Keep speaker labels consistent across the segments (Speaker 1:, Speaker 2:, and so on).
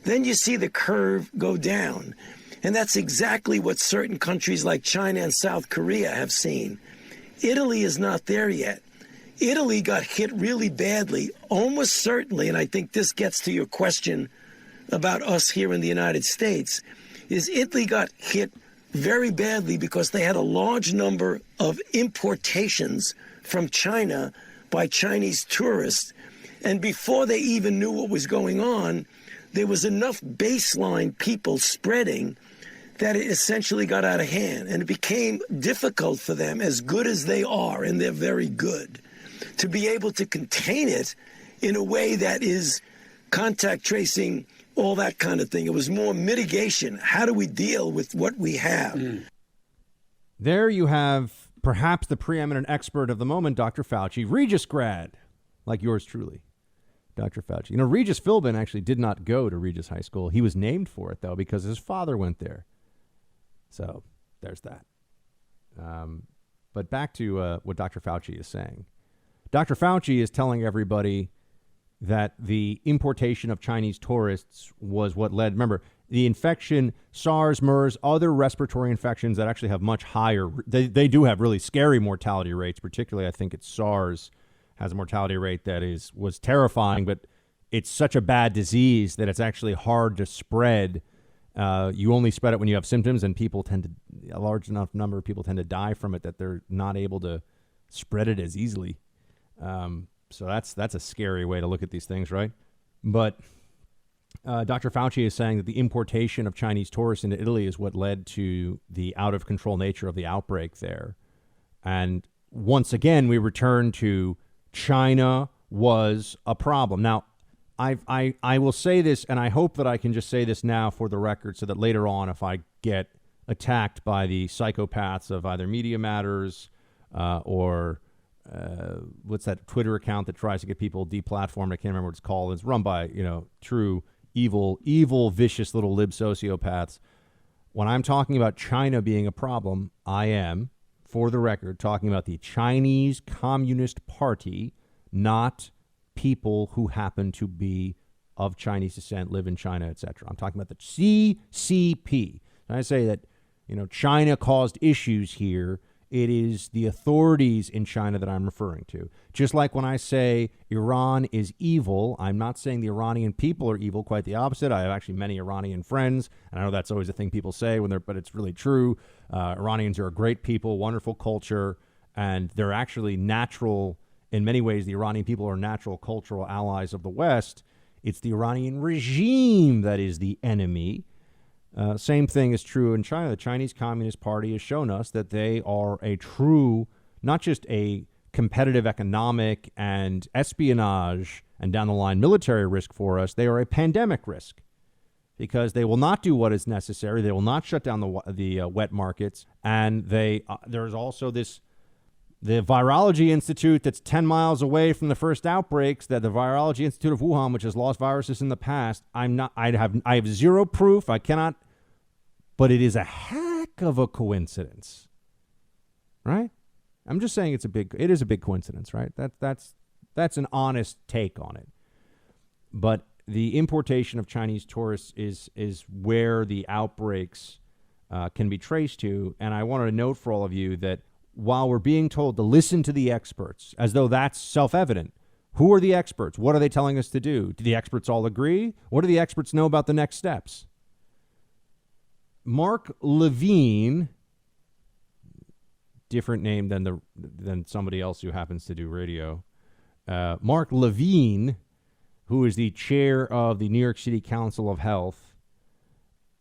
Speaker 1: then you see the curve go down. And that's exactly what certain countries like China and South Korea have seen. Italy is not there yet. Italy got hit really badly, almost certainly, and I think this gets to your question about us here in the United States, is Italy got hit very badly because they had a large number of importations from China by Chinese tourists. And before they even knew what was going on, there was enough baseline people spreading that it essentially got out of hand. And it became difficult for them, as good as they are, and they're very good, to be able to contain it in a way that is contact tracing, all that kind of thing. It was more mitigation. How do we deal with what we have?
Speaker 2: There you have perhaps the preeminent expert of the moment, Dr. Fauci, Regis grad, like yours truly, Dr. Fauci. You know, Regis Philbin actually did not go to Regis High School. He was named for it, though, because his father went there. So there's that. But back to what Dr. Fauci is saying. Dr. Fauci is telling everybody that the importation of Chinese tourists was what led, remember, the infection, SARS, MERS, other respiratory infections that actually have much higher, they do have really scary mortality rates, particularly I think it's SARS has a mortality rate that was terrifying, but it's such a bad disease that it's actually hard to spread. You only spread it when you have symptoms, and a large enough number of people tend to die from it that they're not able to spread it as easily. So that's a scary way to look at these things, right? But Dr. Fauci is saying that the importation of Chinese tourists into Italy is what led to the out-of-control nature of the outbreak there. And once again, we return to China was a problem. Now, I will say this, and I hope that I can just say this now for the record so that later on, if I get attacked by the psychopaths of either Media Matters or what's that Twitter account that tries to get people deplatformed? I can't remember what it's called. It's run by, true evil, vicious little lib sociopaths. When I'm talking about China being a problem, I am, for the record, talking about the Chinese Communist Party, not people who happen to be of Chinese descent, live in China, etc. I'm talking about the CCP. And I say that, China caused issues here. It is the authorities in China that I'm referring to. Just like when I say Iran is evil, I'm not saying the Iranian people are evil, quite the opposite. I have actually many Iranian friends, and I know that's always a thing people say, but it's really true. Iranians are a great people, wonderful culture, and they're actually natural. In many ways, the Iranian people are natural cultural allies of the West. It's the Iranian regime that is the enemy. Same thing is true in China. The Chinese Communist Party has shown us that they are a true, not just a competitive economic and espionage and down the line military risk for us. They are a pandemic risk because they will not do what is necessary. They will not shut down the wet markets. And there's also the Virology Institute that's 10 miles away from the first outbreaks, that the Virology Institute of Wuhan, which has lost viruses in the past. I have zero proof. I cannot, but it is a heck of a coincidence, right? I'm just saying it is a big coincidence, right? That's an honest take on it. But the importation of Chinese tourists is where the outbreaks can be traced to. And I wanted to note for all of you that while we're being told to listen to the experts, as though that's self-evident, who are the experts? What are they telling us to do? Do the experts all agree? What do the experts know about the next steps? Mark Levine, different name than somebody else who happens to do radio. Mark Levine, who is the chair of the New York City Council of Health,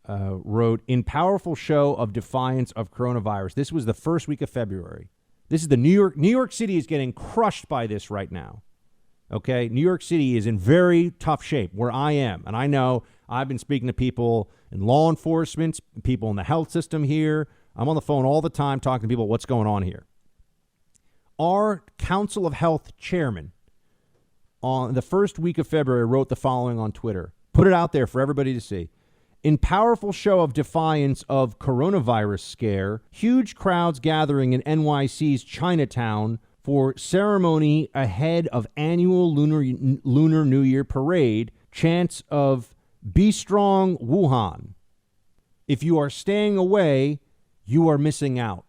Speaker 2: wrote, in powerful show of defiance of coronavirus. This was the first week of February. This is New York City is getting crushed by this right now. Okay. New York City is in very tough shape where I am. And I know I've been speaking to people in law enforcement, people in the health system here. I'm on the phone all the time talking to people. What's going on here? Our Council of Health chairman on the first week of February wrote the following on Twitter. Put it out there for everybody to see. In powerful show of defiance of coronavirus scare, huge crowds gathering in NYC's Chinatown for ceremony ahead of annual Lunar New Year parade. Chants of Be strong, Wuhan. If you are staying away, you are missing out.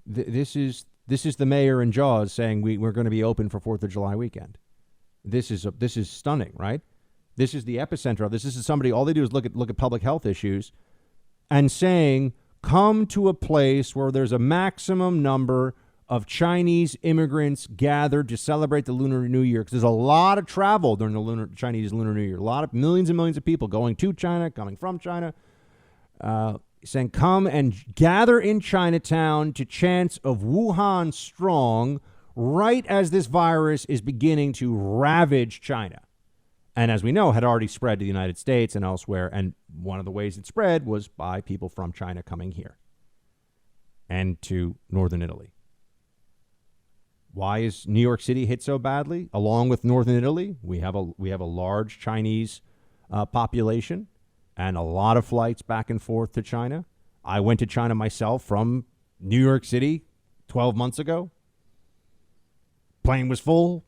Speaker 2: This is the mayor in Jaws saying we're going to be open for 4th of July weekend. This is stunning, right? This is the epicenter of this. This is somebody, all they do is look at public health issues and saying, come to a place where there's a maximum number of Chinese immigrants gathered to celebrate the Lunar New Year. Because there's a lot of travel during the Chinese Lunar New Year. A lot of millions and millions of people going to China, coming from China, saying, come and gather in Chinatown to chants of Wuhan strong, right as this virus is beginning to ravage China. And as we know, had already spread to the United States and elsewhere. And one of the ways it spread was by people from China coming here and to northern Italy. Why is New York City hit so badly? Along with northern Italy, we have a large Chinese population and a lot of flights back and forth to China. I went to China myself from New York City 12 months ago. Plane was full.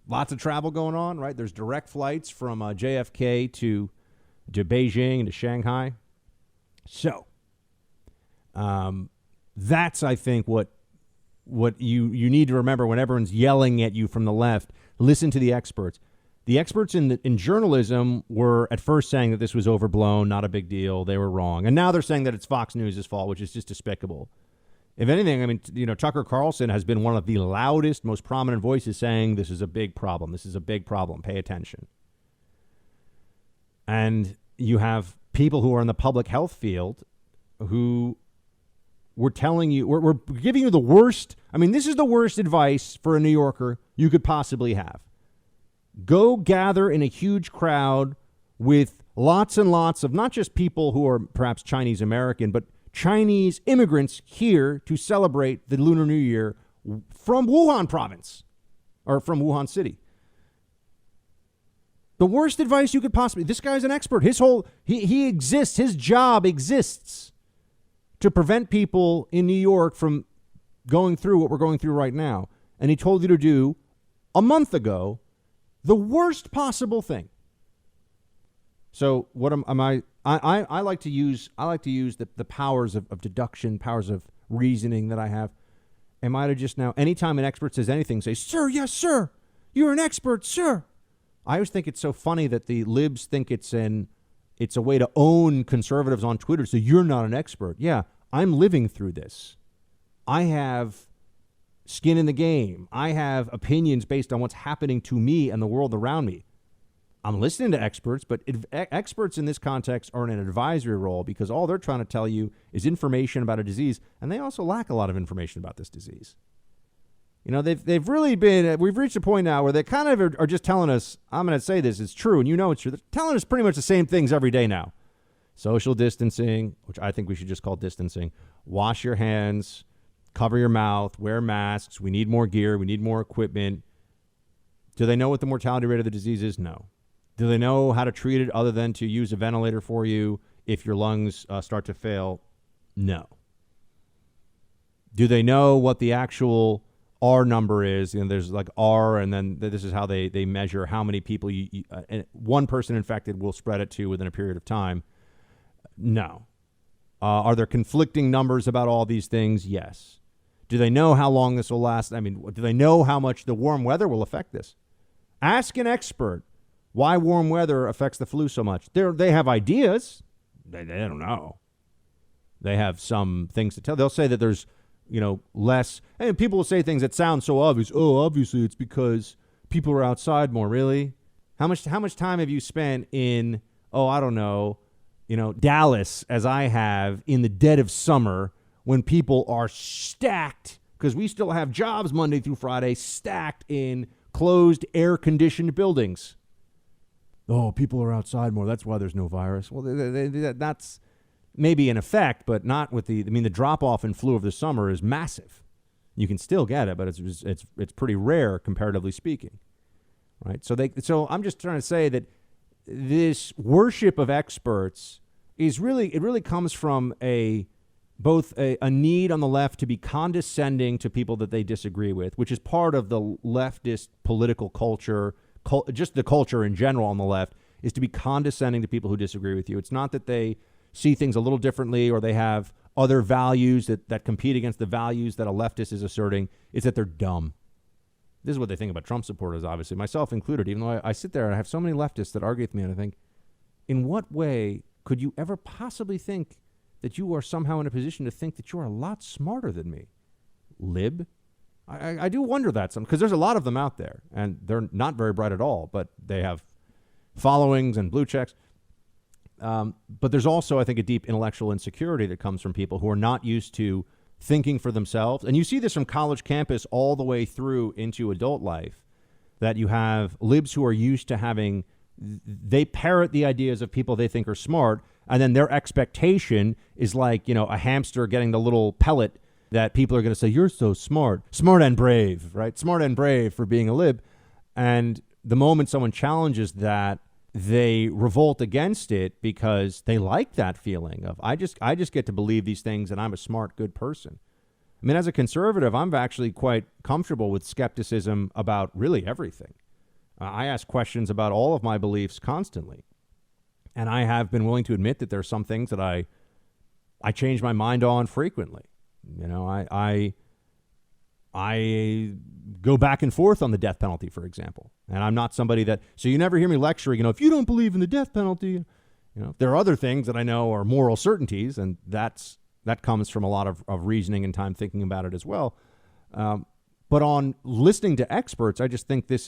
Speaker 2: Lots of travel going on, right? There's direct flights from JFK to Beijing and to Shanghai. So that's, I think, what you need to remember when everyone's yelling at you from the left. Listen to the experts. The experts in journalism were at first saying that this was overblown, not a big deal. They were wrong. And now they're saying that it's Fox News' fault, which is just despicable. If anything, I mean, Tucker Carlson has been one of the loudest, most prominent voices saying this is a big problem. This is a big problem. Pay attention. And you have people who are in the public health field who were telling you, we're giving you the worst. I mean, this is the worst advice for a New Yorker you could possibly have. Go gather in a huge crowd with lots and lots of not just people who are perhaps Chinese American, but Chinese immigrants here to celebrate the Lunar New Year from Wuhan province or from Wuhan city. The worst advice you could possibly, this guy's an expert. He exists. His job exists to prevent people in New York from going through what we're going through right now. And he told you to do a month ago the worst possible thing. So what am I? I like to use the powers of deduction, powers of reasoning that I have. Am I to just now, anytime an expert says anything, say, sir, yes, sir, you're an expert, sir. I always think it's so funny that the libs think it's a way to own conservatives on Twitter. So you're not an expert. Yeah, I'm living through this. I have skin in the game. I have opinions based on what's happening to me and the world around me. I'm listening to experts, but experts in this context are in an advisory role because all they're trying to tell you is information about a disease, and they also lack a lot of information about this disease. They've really been, we've reached a point now where they kind of are just telling us, I'm going to say this, it's true, and it's true. They're telling us pretty much the same things every day now. Social distancing, which I think we should just call distancing. Wash your hands, cover your mouth, wear masks. We need more gear. We need more equipment. Do they know what the mortality rate of the disease is? No. Do they know how to treat it other than to use a ventilator for you if your lungs start to fail? No. Do they know what the actual R number is? There's like R, and then this is how they measure how many people one person infected will spread it to within a period of time. No. Are there conflicting numbers about all these things? Yes. Do they know how long this will last? I mean, do they know how much the warm weather will affect this? Ask an expert why warm weather affects the flu so much. They have ideas. They don't know. They have some things to tell. They'll say that there's, less. And people will say things that sound so obvious. Oh, obviously it's because people are outside more. Really? How much time have you spent in, I don't know, Dallas, as I have, in the dead of summer when people are stacked, because we still have jobs Monday through Friday, stacked in closed, air-conditioned buildings. Oh, people are outside more. That's why there's no virus. Well, that's maybe an effect, but not with the drop-off in flu of the summer is massive. You can still get it, but it's pretty rare, comparatively speaking. Right? So I'm just trying to say that this worship of experts it really comes from both a need on the left to be condescending to people that they disagree with, which is part of the leftist political culture, just the culture in general on the left is to be condescending to people who disagree with you. It's not that they see things a little differently or they have other values that compete against the values that a leftist is asserting. It's that they're dumb. This is what they think about Trump supporters, obviously, myself included, even though I sit there and I have so many leftists that argue with me, and I think, in what way could you ever possibly think that you are somehow in a position to think that you're a lot smarter than me? Lib? I do wonder that some, because there's a lot of them out there, and they're not very bright at all, but they have followings and blue checks. But there's also, I think, a deep intellectual insecurity that comes from people who are not used to thinking for themselves. And you see this from college campus all the way through into adult life, that you have libs who are used to having, they parrot the ideas of people they think are smart, and then their expectation is like, a hamster getting the little pellet that people are going to say, you're so smart and brave, right? Smart and brave for being a lib. And the moment someone challenges that, they revolt against it because they like that feeling of, I just get to believe these things and I'm a smart, good person. I mean, as a conservative, I'm actually quite comfortable with skepticism about really everything. I ask questions about all of my beliefs constantly. And I have been willing to admit that there are some things that I change my mind on frequently. I go back and forth on the death penalty, for example. And I'm not somebody that, so you never hear me lecturing, if you don't believe in the death penalty, there are other things that I know are moral certainties, and that comes from a lot of reasoning and time thinking about it as well. But on listening to experts, I just think this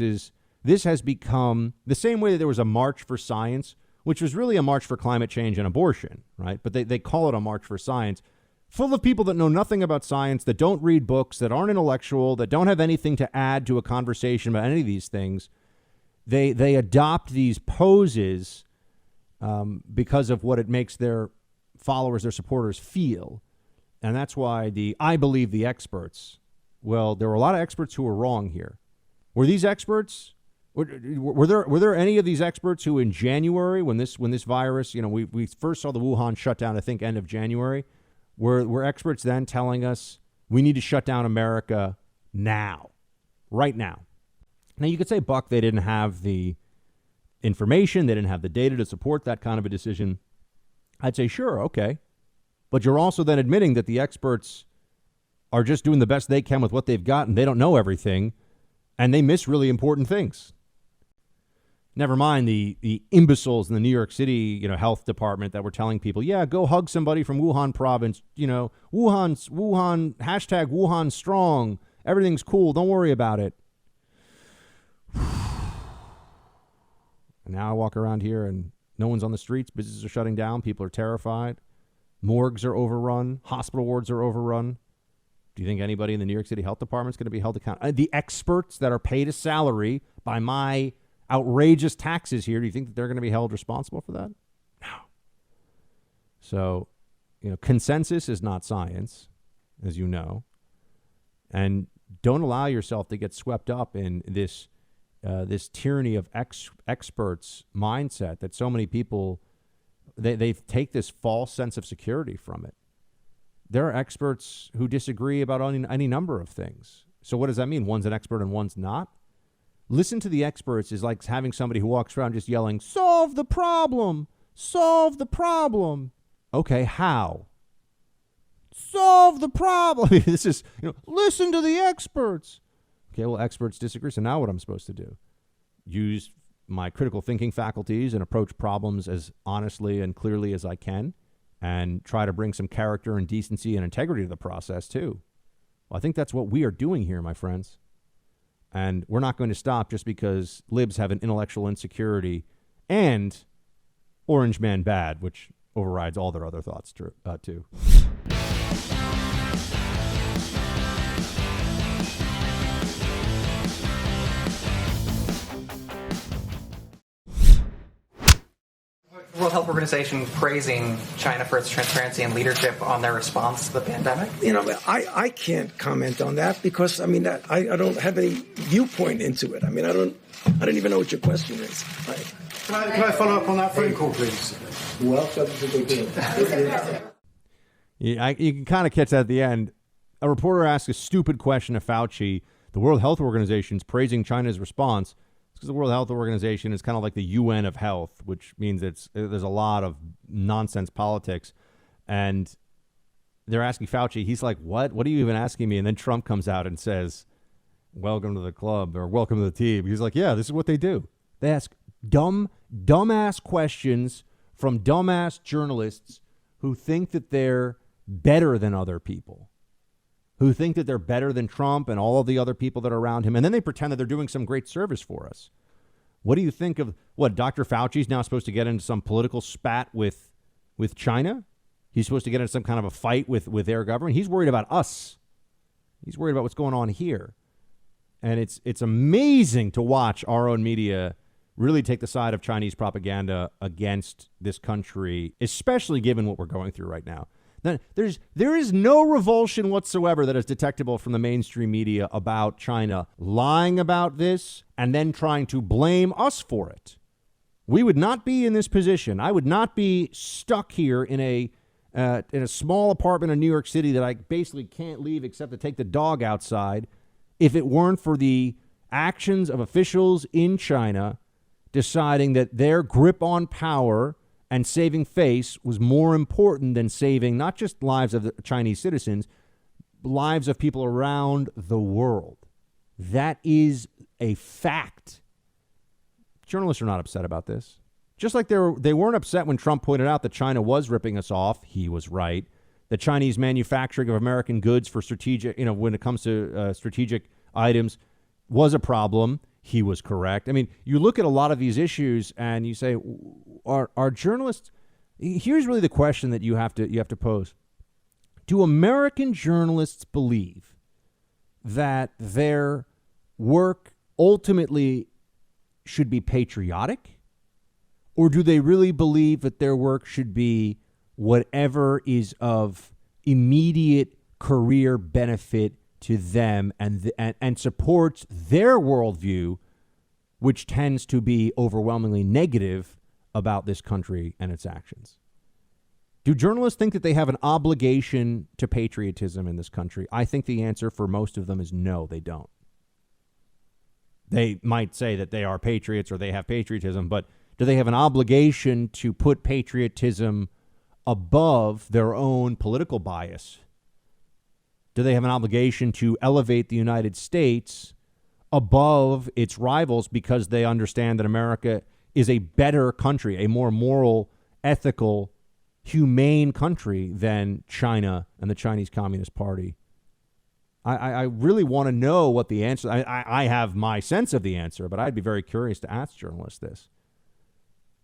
Speaker 2: has become the same way that there was a march for science, which was really a march for climate change and abortion, right? But they call it a march for science, full of people that know nothing about science, that don't read books, that aren't intellectual, that don't have anything to add to a conversation about any of these things. They adopt these poses because of what it makes their followers, their supporters feel. And that's why I believe the experts. Well, there were a lot of experts who were wrong here. Were these experts? Were there any of these experts who in January, when this virus, we first saw the Wuhan shutdown, I think end of January, were experts then telling us we need to shut down America now, right now? Now, you could say, Buck, they didn't have the information, they didn't have the data to support that kind of a decision. I'd say, sure, okay. But you're also then admitting that the experts are just doing the best they can with what they've got, and they don't know everything, and they miss really important things. Never mind the imbeciles in the New York City, health department that were telling people, yeah, go hug somebody from Wuhan province, Wuhan, hashtag Wuhan strong. Everything's cool. Don't worry about it. And now I walk around here and no one's on the streets. Businesses are shutting down. People are terrified. Morgues are overrun. Hospital wards are overrun. Do you think anybody in the New York City Health Department is going to be held accountable? The experts that are paid a salary by my outrageous taxes here, do you think that they're going to be held responsible for that? No. So, consensus is not science, as you know. And don't allow yourself to get swept up in this tyranny of experts mindset that so many people, they take this false sense of security from it. There are experts who disagree about any number of things. So what does that mean? One's an expert and one's not? Listen to the experts is like having somebody who walks around just yelling, solve the problem, solve the problem. Okay, how? Solve the problem. This is, listen to the experts. Okay, well, experts disagree. So now what I'm supposed to do? Use my critical thinking faculties and approach problems as honestly and clearly as I can, and try to bring some character and decency and integrity to the process too. Well, I think that's what we are doing here, my friends. And we're not going to stop just because libs have an intellectual insecurity and Orange Man bad, which overrides all their other thoughts too.
Speaker 3: World Health Organization praising China for its transparency and leadership on their response to the pandemic?
Speaker 1: I can't comment on that because, I don't have any viewpoint into it. I don't even know what your question is.
Speaker 4: Can I follow up on that phone call, please?
Speaker 1: Welcome to the game.
Speaker 2: Yeah, you can kind of catch that at the end. A reporter asked a stupid question of Fauci. The World Health Organization is praising China's response. because the World Health Organization is kind of like the UN of health, which means there's a lot of nonsense politics. And they're asking Fauci. He's like, what? What are you even asking me? And then Trump comes out and says, welcome to the club, or welcome to the team. He's like, yeah, this is what they do. They ask dumbass questions from dumbass journalists who think that they're better than other people, who think that they're better than Trump and all of the other people that are around him. And then they pretend that they're doing some great service for us. What do you think of what Dr. Fauci's now supposed to get into some political spat with China? He's supposed to get into some kind of a fight with their government. He's worried about us. He's worried about what's going on here. And it's amazing to watch our own media really take the side of Chinese propaganda against this country, especially given what we're going through right now. There is no revulsion whatsoever that is detectable from the mainstream media about China lying about this and then trying to blame us for it. We would not be in this position. I would not be stuck here in a small apartment in New York City that I basically can't leave except to take the dog outside if it weren't for the actions of officials in China deciding that their grip on power and saving face was more important than saving not just lives of the Chinese citizens, lives of people around the world. That is a fact. Journalists are not upset about this. Just like they weren't upset when Trump pointed out that China was ripping us off. He was right. The Chinese manufacturing of American goods for strategic, when it comes to strategic items was a problem. He was correct. I mean, you look at a lot of these issues and you say, are journalists? Here's really the question that you have to pose. Do American journalists believe that their work ultimately should be patriotic? Or do they really believe that their work should be whatever is of immediate career benefit to them and supports their worldview, which tends to be overwhelmingly negative about this country and its actions? Do journalists think that they have an obligation to patriotism in this country? I think the answer for most of them is no, they don't. They might say that they are patriots or they have patriotism, but do they have an obligation to put patriotism above their own political bias? Do they have an obligation to elevate the United States above its rivals because they understand that America is a better country, a more moral, ethical, humane country than China and the Chinese Communist Party? I really want to know what the answer. I have my sense of the answer, but I'd be very curious to ask journalists this.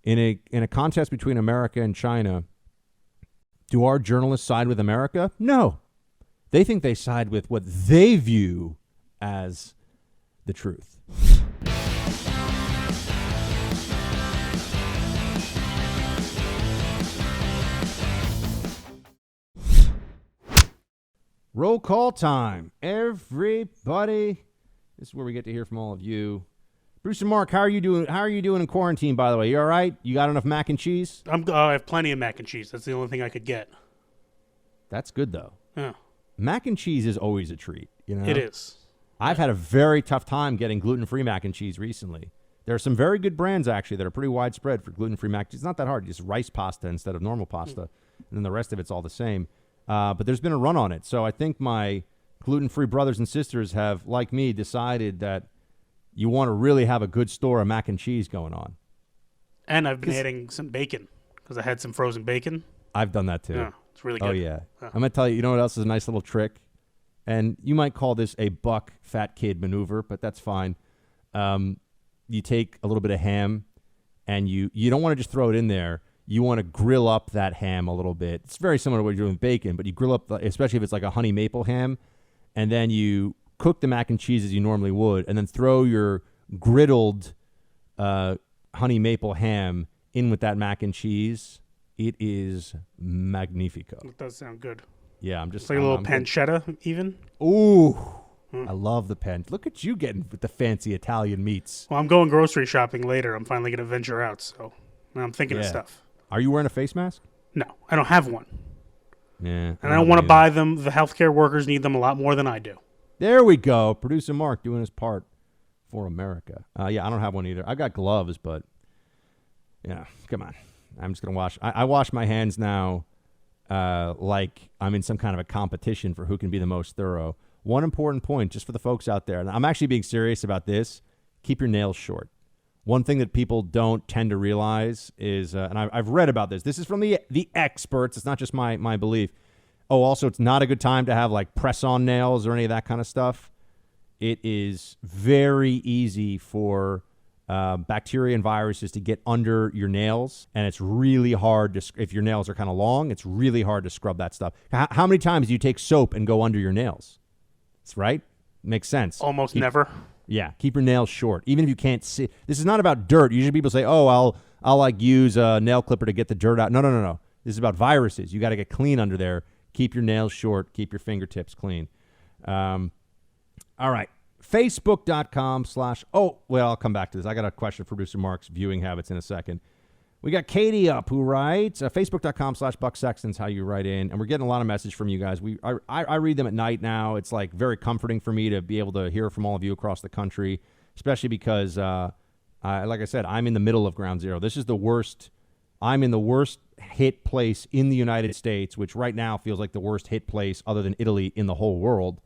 Speaker 2: In a contest between America and China, do our journalists side with America? No. They think they side with what they view as the truth. Roll call time. Everybody. This is where we get to hear from all of you. Bruce and Mark, how are you doing? How are you doing in quarantine, by the way? You all right? You got enough mac and cheese?
Speaker 5: I have plenty of mac and cheese. That's the only thing I could get.
Speaker 2: That's good, though.
Speaker 5: Yeah.
Speaker 2: Mac and cheese is always a treat.
Speaker 5: It is.
Speaker 2: I've had a very tough time getting gluten-free mac and cheese recently. There are some very good brands, actually, that are pretty widespread for gluten-free mac and cheese. It's not that hard. Just rice pasta instead of normal pasta. And then the rest of it's all the same. But there's been a run on it. So I think my gluten-free brothers and sisters have, like me, decided that you want to really have a good store of mac and cheese going on.
Speaker 5: And I've been adding some bacon because I had some frozen bacon.
Speaker 2: I've done that, too.
Speaker 5: Yeah, it's really good.
Speaker 2: Oh, yeah. I'm going to tell you, you know what else is a nice little trick? And you might call this a buck fat kid maneuver, but that's fine. You take a little bit of ham, and you don't want to just throw it in there. You want to grill up that ham a little bit. It's very similar to what you're doing with bacon, but you grill up, especially if it's like a honey maple ham, and then you cook the mac and cheese as you normally would, and then throw your griddled honey maple ham in with that mac and cheese. It is magnifico.
Speaker 5: It does sound good.
Speaker 2: Yeah, I'm just
Speaker 5: it's like a little pancetta, even.
Speaker 2: Ooh, I love the pen. Look at you getting with the fancy Italian meats.
Speaker 5: Well, I'm going grocery shopping later. I'm finally going to venture out, so I'm thinking of stuff.
Speaker 2: Are you wearing a face mask?
Speaker 5: No, I don't have one.
Speaker 2: Yeah,
Speaker 5: and I don't want to buy them. The healthcare workers need them a lot more than I do.
Speaker 2: There we go. Producer Mark doing his part for America. Yeah, I don't have one either. I've got gloves, but yeah, come on. I'm just going to wash. I wash my hands now like I'm in some kind of a competition for who can be the most thorough. One important point, just for the folks out there, and I'm actually being serious about this, keep your nails short. One thing that people don't tend to realize is, and I've read about this. This is from the experts. It's not just my belief. Oh, also, it's not a good time to have like press-on nails or any of that kind of stuff. It is very easy for bacteria and viruses to get under your nails, and it's really hard to, if your nails are kind of long, it's really hard to scrub that stuff. How many times do you take soap and go under your nails? That's right. Makes sense.
Speaker 5: Almost never.
Speaker 2: Yeah, keep your nails short, even if you can't see. This is not about dirt. Usually people say, "Oh, I'll like use a nail clipper to get the dirt out." No. This is about viruses. You got to get clean under there. Keep your nails short. Keep your fingertips clean. All right, Facebook.com/ Oh, well, I'll come back to this. I got a question for producer Mark's viewing habits in a second. We got Katie up who writes, Facebook.com/ Buck Sexton's how you write in. And we're getting a lot of message from you guys. I read them at night now. It's like very comforting for me to be able to hear from all of you across the country, especially because, like I said, I'm in the middle of ground zero. This is the worst. I'm in the worst hit place in the United States, which right now feels like the worst hit place other than Italy in the whole world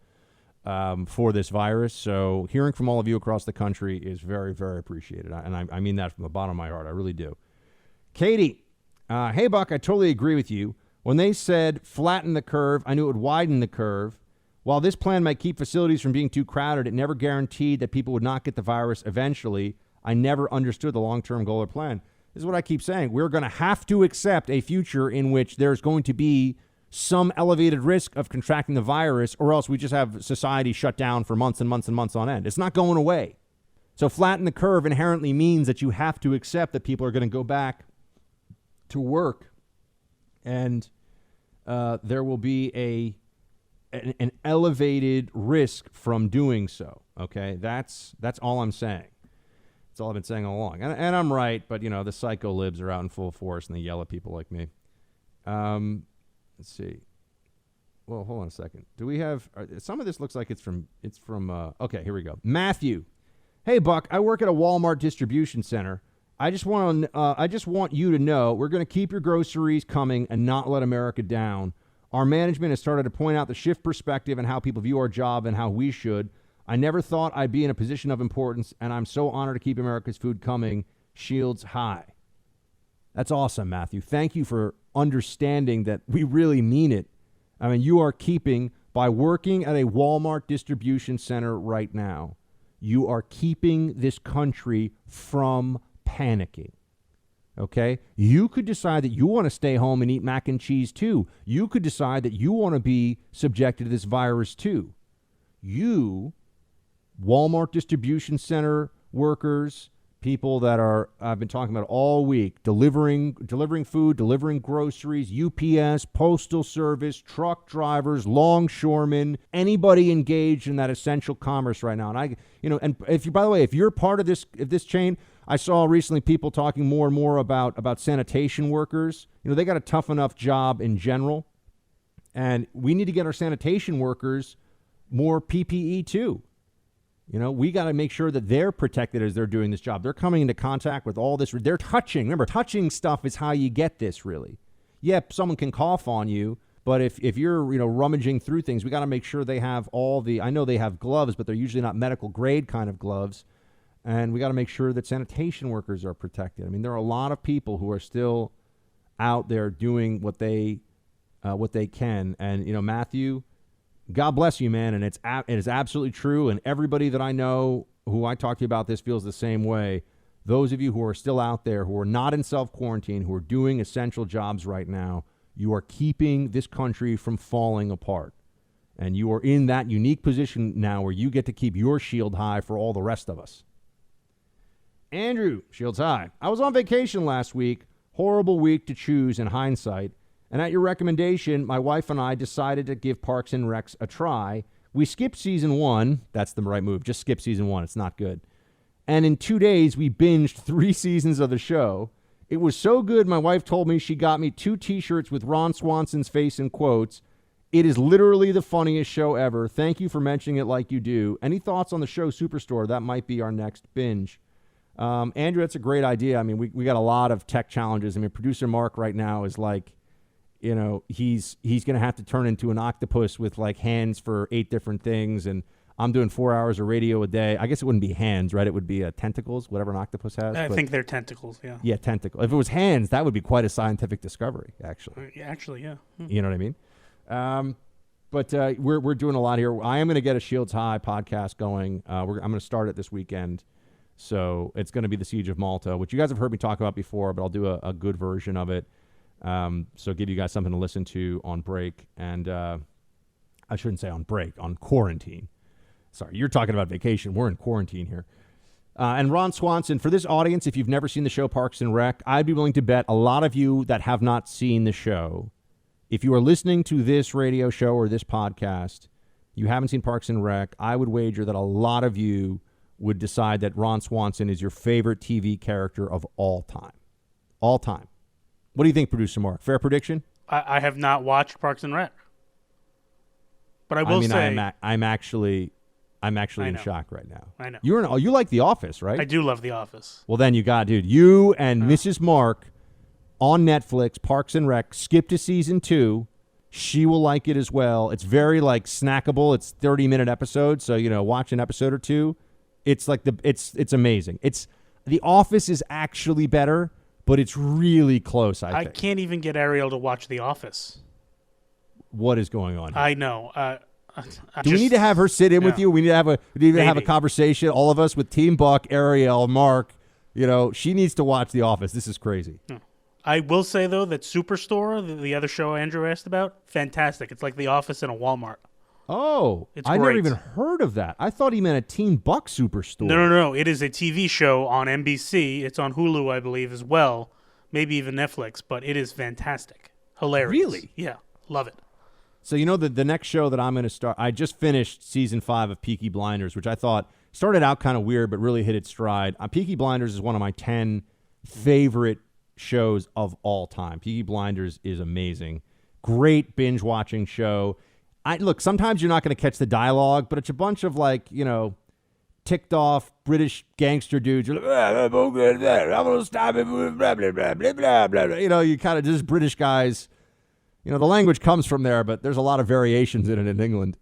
Speaker 2: for this virus. So hearing from all of you across the country is very, very appreciated. And I mean that from the bottom of my heart. I really do. Katie, hey, Buck, I totally agree with you. When they said flatten the curve, I knew it would widen the curve. While this plan might keep facilities from being too crowded, it never guaranteed that people would not get the virus eventually. I never understood the long-term goal or plan. This is what I keep saying. We're going to have to accept a future in which there's going to be some elevated risk of contracting the virus, or else we just have society shut down for months and months and months on end. It's not going away. So flatten the curve inherently means that you have to accept that people are going to go back to work, and there will be an elevated risk from doing so. Okay, that's all I'm saying. That's all I've been saying all along, and I'm right. But the psycho libs are out in full force, and they yell at people like me. Let's see. Well, hold on a second. Do we have some of this? Looks like it's from. Okay, here we go. Matthew, hey Buck, I work at a Walmart distribution center. I just want you to know we're going to keep your groceries coming and not let America down. Our management has started to point out the shift perspective and how people view our job and how we should. I never thought I'd be in a position of importance, and I'm so honored to keep America's food coming. Shields high. That's awesome, Matthew. Thank you for understanding that we really mean it. I mean, you are keeping, by working at a Walmart distribution center right now, you are keeping this country from panicking. Okay? You could decide that you want to stay home and eat mac and cheese too. You could decide that you want to be subjected to this virus too. You, Walmart distribution center workers, people that are, I've been talking about all week, delivering food, delivering groceries, UPS, postal service, truck drivers, longshoremen, anybody engaged in that essential commerce right now. And and if you're part of this chain, I saw recently people talking more and more about sanitation workers. They got a tough enough job in general, and we need to get our sanitation workers more PPE too. We got to make sure that they're protected as they're doing this job. They're coming into contact with all this. They're touching. Remember, touching stuff is how you get this, really. Yep, someone can cough on you, but if you're, rummaging through things, we got to make sure they have I know they have gloves, but they're usually not medical grade kind of gloves. And we got to make sure that sanitation workers are protected. I mean, there are a lot of people who are still out there doing what they can. And, Matthew, God bless you, man. And it is absolutely true. And everybody that I know who I talk to about this feels the same way. Those of you who are still out there, who are not in self-quarantine, who are doing essential jobs right now, you are keeping this country from falling apart. And you are in that unique position now where you get to keep your shield high for all the rest of us. Andrew, shields high. I was on vacation last week. Horrible week to choose in hindsight. And at your recommendation, my wife and I decided to give Parks and Recs a try. We skipped season 1. That's the right move. Just skip season 1. It's not good. And in 2 days, we binged 3 seasons of the show. It was so good, my wife told me she got me 2 T-shirts with Ron Swanson's face in quotes. It is literally the funniest show ever. Thank you for mentioning it like you do. Any thoughts on the show Superstore? That might be our next binge. Andrew, that's a great idea. I mean, we got a lot of tech challenges. I mean, producer Mark right now is like, he's going to have to turn into an octopus with like hands for 8 different things. And I'm doing 4 hours of radio a day. I guess it wouldn't be hands, right? It would be tentacles, whatever an octopus has.
Speaker 5: I think they're tentacles, yeah.
Speaker 2: Yeah, tentacle. If it was hands, that would be quite a scientific discovery, actually.
Speaker 5: Actually, yeah.
Speaker 2: You know what I mean? But we're doing a lot here. I am going to get a Shields High podcast going. I'm going to start it this weekend. So it's going to be the Siege of Malta, which you guys have heard me talk about before, but I'll do a good version of it. So give you guys something to listen to on break. And I shouldn't say on break, on quarantine. Sorry, you're talking about vacation. We're in quarantine here. And Ron Swanson, for this audience, if you've never seen the show Parks and Rec, I'd be willing to bet a lot of you that have not seen the show, if you are listening to this radio show or this podcast, you haven't seen Parks and Rec, I would wager that a lot of you would decide that Ron Swanson is your favorite TV character of all time. All time. What do you think, Producer Mark? Fair prediction?
Speaker 5: I have not watched Parks and Rec. But I will say...
Speaker 2: I'm actually in shock right now.
Speaker 5: I know.
Speaker 2: You like The Office, right?
Speaker 5: I do love The Office.
Speaker 2: Well, then you got, dude, you and Mrs. Mark on Netflix, Parks and Rec, skip to season 2. She will like it as well. It's very like snackable. It's 30-minute episodes, so watch an episode or two. It's like it's amazing. The Office is actually better, but it's really close. I think.
Speaker 5: Can't even get Ariel to watch The Office.
Speaker 2: What is going on here?
Speaker 5: I know.
Speaker 2: Do we need to have her sit in with you? We need to have a conversation, all of us, with Team Buck, Ariel, Mark. She needs to watch The Office. This is crazy.
Speaker 5: No. I will say, though, that Superstore, the other show Andrew asked about, fantastic. It's like The Office in a Walmart.
Speaker 2: Oh,
Speaker 5: it's
Speaker 2: I
Speaker 5: great.
Speaker 2: never even heard of that. I thought he meant a Team Buck Superstore.
Speaker 5: No. It is a TV show on NBC. It's on Hulu, I believe, as well. Maybe even Netflix, but it is fantastic. Hilarious.
Speaker 2: Really?
Speaker 5: Yeah. Love it.
Speaker 2: So the next show that I'm going to start, I just finished season 5 of Peaky Blinders, which I thought started out kind of weird, but really hit its stride. Peaky Blinders is one of my 10 favorite shows of all time. Peaky Blinders is amazing. Great binge-watching show. Look, sometimes you're not going to catch the dialogue, but it's a bunch of ticked-off British gangster dudes. You're like, I'm going to stop it, blah, blah, blah, blah, blah, blah. You kind of just British guys. The language comes from there, but there's a lot of variations in it in England.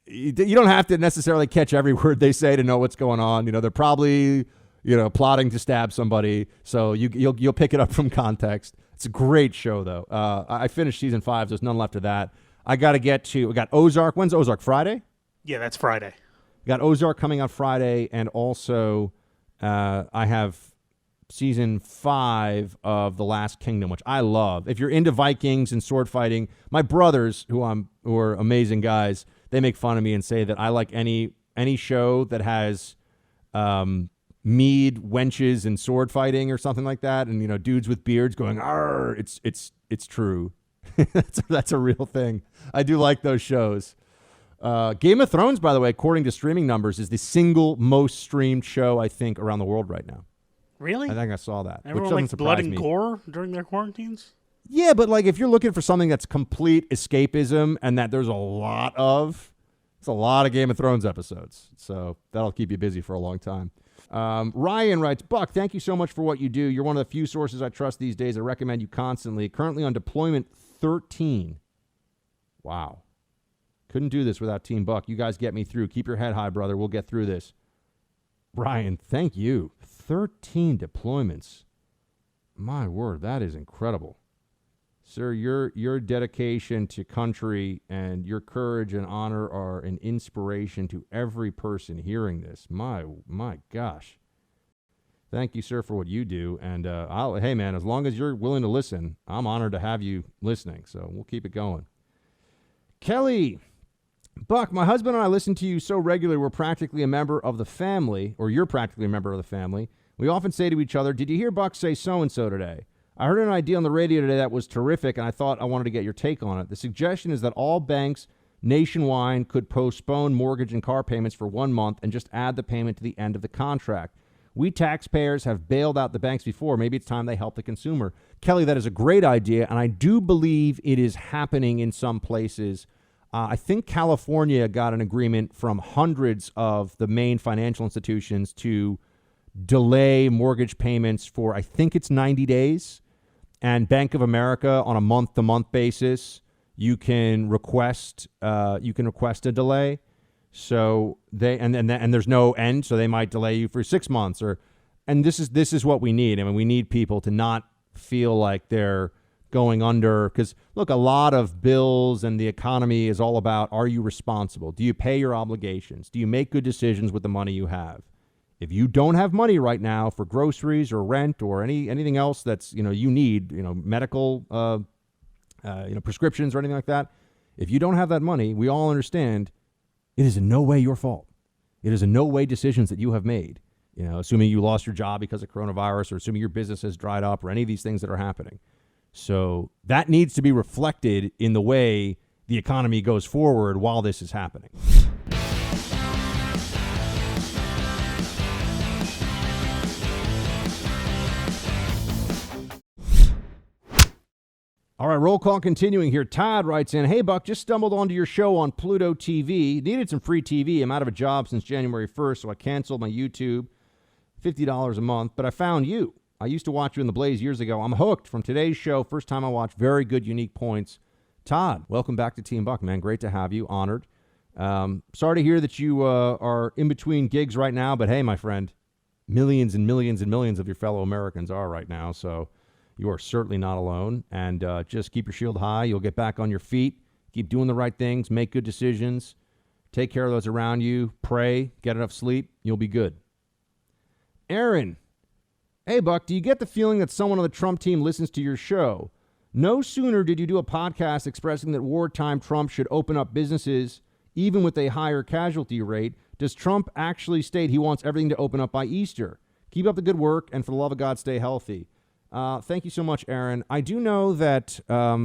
Speaker 2: You don't have to necessarily catch every word they say to know what's going on. They're probably, plotting to stab somebody, so you'll pick it up from context. It's a great show, though. I finished season 5. There's none left of that. We got Ozark. When's Ozark? Friday?
Speaker 5: Yeah, that's Friday.
Speaker 2: We got Ozark coming out Friday, and also I have season 5 of The Last Kingdom, which I love. If you're into Vikings and sword fighting, my brothers, who are amazing guys, they make fun of me and say that I like any show that has mead, wenches, and sword fighting or something like that, and dudes with beards going, "Arr!" It's true. That's a real thing. I do like those shows. Game of Thrones, by the way, according to streaming numbers, is the single most streamed show, I think, around the world right now.
Speaker 5: Really?
Speaker 2: I think I saw that.
Speaker 5: Everyone
Speaker 2: which doesn't
Speaker 5: likes
Speaker 2: surprise
Speaker 5: blood and
Speaker 2: me.
Speaker 5: gore during their quarantines?
Speaker 2: Yeah, but if you're looking for something that's complete escapism and that there's a lot of Game of Thrones episodes. So that'll keep you busy for a long time. Ryan writes, Buck, thank you so much for what you do. You're one of the few sources I trust these days. I recommend you constantly. Currently on deployment 13. Wow. Couldn't do this without Team Buck. You guys get me through. Keep your head high, brother. We'll get through this. Ryan, thank you. 13 deployments. My word, that is incredible. Sir, your dedication to country and your courage and honor are an inspiration to every person hearing this. My gosh. Thank you, sir, for what you do. And hey, man, as long as you're willing to listen, I'm honored to have you listening. So we'll keep it going. Kelly, Buck, my husband and I listen to you so regularly, we're practically a member of the family, or you're practically a member of the family. We often say to each other, did you hear Buck say so-and-so today? I heard an idea on the radio today that was terrific, and I thought I wanted to get your take on it. The suggestion is that all banks nationwide could postpone mortgage and car payments for 1 month and just add the payment to the end of the contract. We taxpayers have bailed out the banks before. Maybe it's time they help the consumer. Kelly, that is a great idea, and I do believe it is happening in some places. I think California got an agreement from hundreds of the main financial institutions to delay mortgage payments for, I think it's 90 days. And Bank of America, on a month-to-month basis, you can request a delay. So and there's no end, so they might delay you for 6 months. And this is what we need. I mean, we need people to not feel like they're going under, because look, a lot of bills and the economy is all about, are you responsible? Do you pay your obligations? Do you make good decisions with the money you have? If you don't have money right now for groceries or rent or anything else that's, you need, medical, prescriptions or anything like that, if you don't have that money, we all understand it is in no way your fault. It is in no way decisions that you have made, assuming you lost your job because of coronavirus, or assuming your business has dried up, or any of these things that are happening. So that needs to be reflected in the way the economy goes forward while this is happening. All right, roll call continuing here. Todd writes in, "Hey, Buck, just stumbled onto your show on Pluto TV. Needed some free TV. I'm out of a job since January 1st, so I canceled my YouTube. $50 a month, but I found you. I used to watch you in the Blaze years ago. I'm hooked from today's show. First time I watched. Very good, unique points." Todd, welcome back to Team Buck, man. Great to have you. Honored. Sorry to hear that you are in between gigs right now, but hey, my friend, millions and millions and millions of your fellow Americans are right now, so you are certainly not alone. And just keep your shield high. You'll get back on your feet. Keep doing the right things. Make good decisions. Take care of those around you. Pray. Get enough sleep. You'll be good. Aaron. "Hey, Buck, do you get the feeling that someone on the Trump team listens to your show? No sooner did you do a podcast expressing that wartime Trump should open up businesses even with a higher casualty rate, does Trump actually state he wants everything to open up by Easter? Keep up the good work, and for the love of God, stay healthy." Thank you so much, Aaron. I do know that a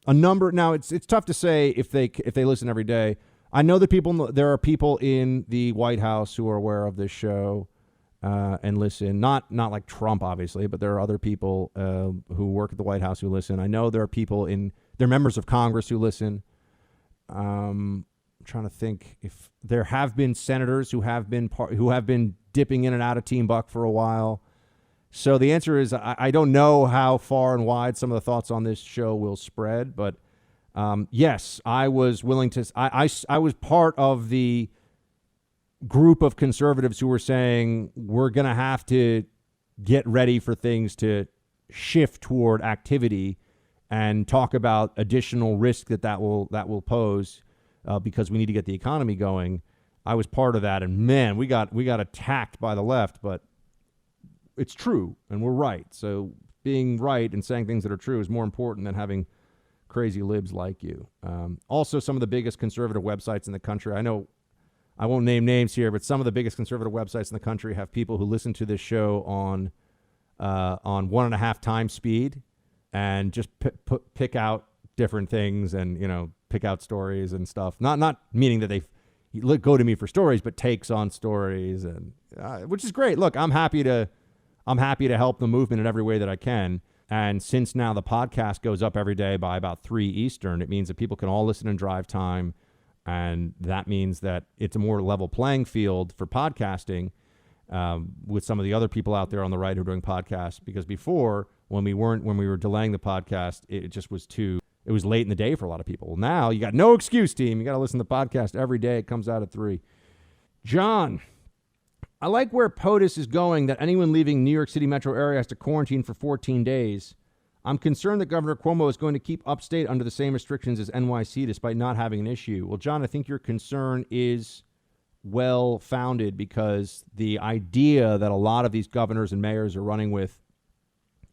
Speaker 2: number, now it's tough to say if they listen every day. I know that there are people in the White House who are aware of this show and listen. Not like Trump, obviously, but there are other people who work at the White House who listen. I know there are people they're members of Congress who listen. I'm trying to think if there have been senators who have been dipping in and out of Team Buck for a while. So the answer is I don't know how far and wide some of the thoughts on this show will spread, but yes, I was willing to. I was part of the group of conservatives who were saying we're going to have to get ready for things to shift toward activity and talk about additional risk that will pose because we need to get the economy going. I was part of that, and man, we got attacked by the left, but it's true, and we're right. So being right and saying things that are true is more important than having crazy libs like you. Also, some of the biggest conservative websites in the country, I know I won't name names here, but some of the biggest conservative websites in the country have people who listen to this show on 1.5 times speed and just pick out different things and, pick out stories and stuff. Not meaning that they go to me for stories, but takes on stories, and which is great. Look, I'm happy to help the movement in every way that I can. And since now the podcast goes up every day by about 3 Eastern, it means that people can all listen in drive time. And that means that it's a more level playing field for podcasting with some of the other people out there on the right who are doing podcasts. Because before, when we were delaying the podcast, it just was it was late in the day for a lot of people. Well, now you got no excuse, team. You got to listen to the podcast every day. It comes out at 3. John. "I like where POTUS is going, that anyone leaving New York City metro area has to quarantine for 14 days. I'm concerned that Governor Cuomo is going to keep upstate under the same restrictions as NYC despite not having an issue." Well, John, I think your concern is well-founded, because the idea that a lot of these governors and mayors are running with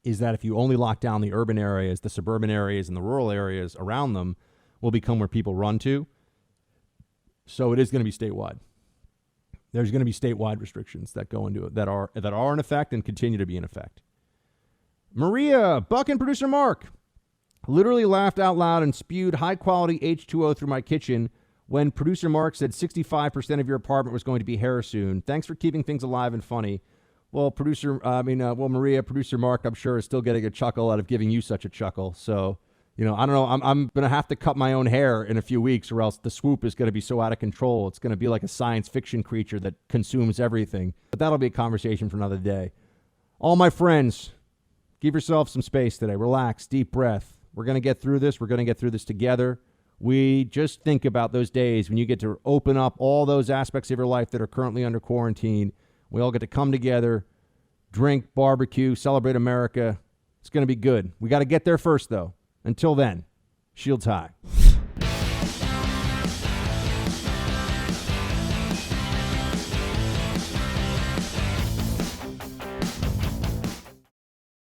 Speaker 2: is that if you only lock down the urban areas, the suburban areas, and the rural areas around them will become where people run to. So it is going to be statewide. There's going to be statewide restrictions that go into it that are in effect and continue to be in effect. Maria, Buck and producer Mark literally laughed out loud and spewed high-quality H2O through my kitchen when producer Mark said 65% of your apartment was going to be hair soon. Thanks for keeping things alive and funny. Well, Maria, producer Mark, I'm sure is still getting a chuckle out of giving you such a chuckle. So, I don't know. I'm going to have to cut my own hair in a few weeks, or else the swoop is going to be so out of control. It's going to be like a science fiction creature that consumes everything. But that'll be a conversation for another day. All my friends, give yourself some space today. Relax, deep breath. We're going to get through this. We're going to get through this together. We just think about those days when you get to open up all those aspects of your life that are currently under quarantine. We all get to come together, drink, barbecue, celebrate America. It's going to be good. We got to get there first, though. Until then, shields high.